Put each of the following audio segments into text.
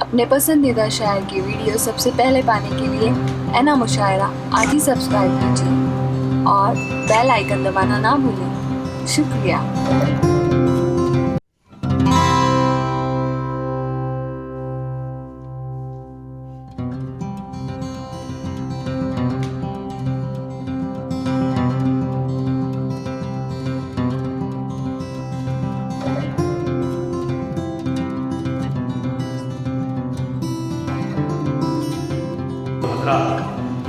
اپنے پسندیدہ شاعر کی ویڈیو سب سے پہلے پانے کے لیے اینا مشاعرہ آج ہی سبسکرائب کیجیے اور بیل آئیکن دبانا نہ بھولیں۔ شکریہ۔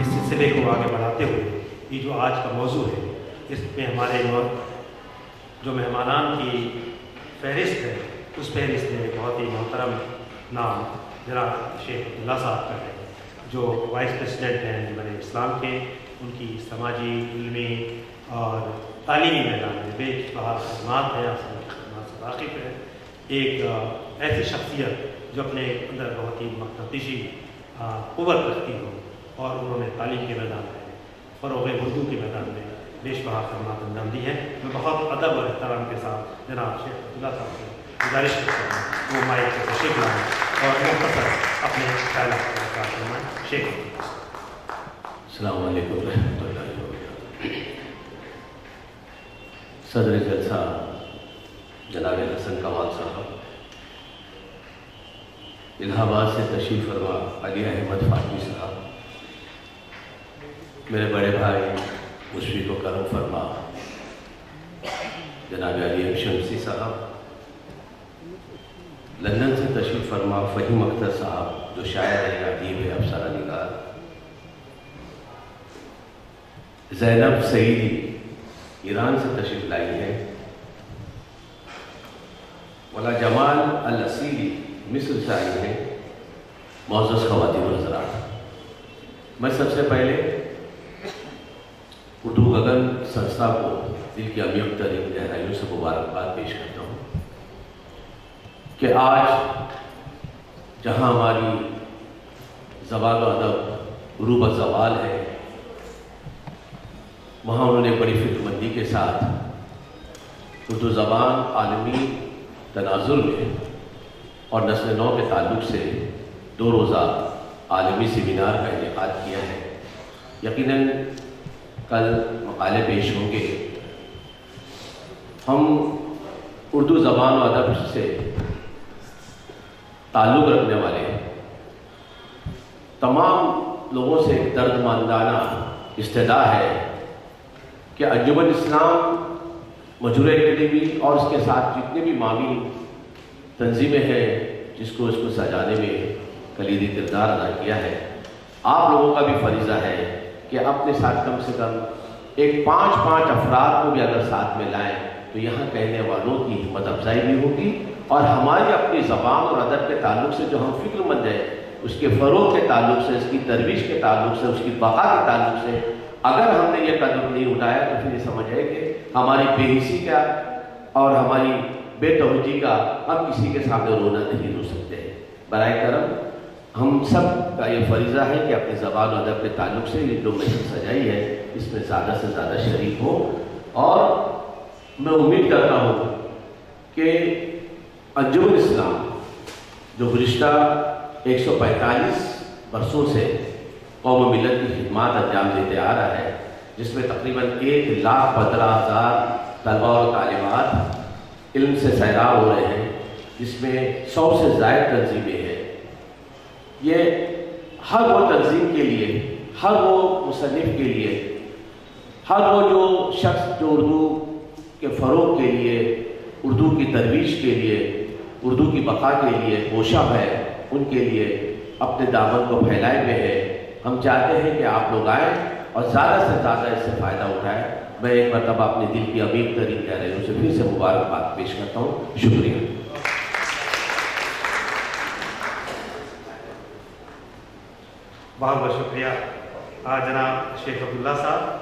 اس سلسلے کو آگے بڑھاتے ہوئے یہ جو آج کا موضوع ہے اس میں ہمارے جو مہمانان کی فہرست ہے اس فہرست میں بہت ہی محترم نام جناب شیخ عبداللہ صاحب کا ہے جو وائس پریزیڈنٹ ہیں انجمن اسلام کے۔ ان کی سماجی، علمی اور تعلیمی میدان میں بے شمار خدمات ہیں، خدمات سے واقف ہے۔ ایک ایسی شخصیت جو اپنے اندر بہت ہی مقدسی قوت رکھتی ہو اور انہوں نے تعلیم کے میدان میں، فروغ اردو کے میدان میں بے شمار خدمات انجام دی ہیں۔ میں بہت ادب اور احترام کے ساتھ جناب شیخ عبداللہ صاحب سے گزارش کرتا ہوں وہ مائک سے تشریف لائیں اور مختصر اپنے خیالات کا فرمائیں۔ شیخ السلام علیکم ورحمۃ اللہ وبرکاتہ۔ صدر جلسہ جناب حسن کمال صاحب، الہ آباد سے تشریف فرما علی احمد فاطمی صاحب، میرے بڑے بھائی مشفق و کرم فرما جناب علی شمسی صاحب، لندن سے تشریف فرما فہیم اختر صاحب جو شاعر ہے، ادیب ہے، افسانہ نگار، زینب سعیدی ایران سے تشریف لائی ہے، مولا جمال الاسیلی مصر سے آئی ہیں، معزز خواتین و حضرات، میں سب سے پہلے اردو گگن سنستھا کو دل کی عمیق ترین گہرائیوں سے مبارکباد پیش کرتا ہوں کہ آج جہاں ہماری زبان و ادب عروج زوال ہے، وہاں انہوں نے بڑی فکر مندی کے ساتھ اردو زبان عالمی تناظر میں اور نسل نو کے تعلق سے 2 روزہ عالمی سیمینار کا انعقاد کیا ہے۔ یقیناً کل مقالے پیش ہوں گے۔ ہم اردو زبان و ادب سے تعلق رکھنے والے تمام لوگوں سے درد مندانہ استدعا ہے کہ انجمن اسلام مجروح اکیڈمی اور اس کے ساتھ جتنے بھی معاون تنظیمیں ہیں جس کو سجانے میں کلیدی کردار ادا کیا ہے، آپ لوگوں کا بھی فریضہ ہے کہ اپنے ساتھ کم سے کم 5 افراد کو بھی اگر ساتھ میں لائیں تو یہاں کہنے والوں کی ہمت افزائی بھی ہوگی اور ہماری اپنی زبان اور ادب کے تعلق سے جو ہم فکر مند ہیں اس کے فروغ کے تعلق سے، اس کی ترویج کے تعلق سے، اس کی بقا کے تعلق سے اگر ہم نے یہ قدم نہیں اٹھایا تو پھر یہ سمجھے کہ ہماری بے حسی کا اور ہماری بے توجہی کا ہم کسی کے سامنے رونا نہیں رو سکتے ہیں۔ برائے کرم ہم سب کا یہ فریضہ ہے کہ اپنی زبان و ادب کے تعلق سے یہ جو محفل سجائی ہے اس میں زیادہ سے زیادہ شریک ہو، اور میں امید کرتا ہوں کہ انجمن اسلام جو گزشتہ 145 برسوں سے قوم و ملت کی خدمات انجام دیتے آ رہا ہے، جس میں تقریباً 1,15,000 طلباء اور طالبات علم سے سیراب ہو رہے ہیں، جس میں 100 سے زائد تنظیمیں ہیں، یہ ہر وہ تنظیم کے لیے، ہر وہ مصنف کے لیے، ہر وہ جو شخص جو اردو کے فروغ کے لیے، اردو کی ترویج کے لیے، اردو کی بقا کے لیے کوشاں ہے، ان کے لیے اپنے دامن کو پھیلائے ہوئے ہے۔ ہم چاہتے ہیں کہ آپ لوگ آئیں اور زیادہ سے زیادہ اس سے فائدہ اٹھائیں۔ میں ایک مرتبہ اپنے دل کی عمیق ترین گہرائیوں سے پھر سے مبارکباد پیش کرتا ہوں۔ شکریہ۔ بہت بہت شکریہ جناب شیخ عبداللہ صاحب۔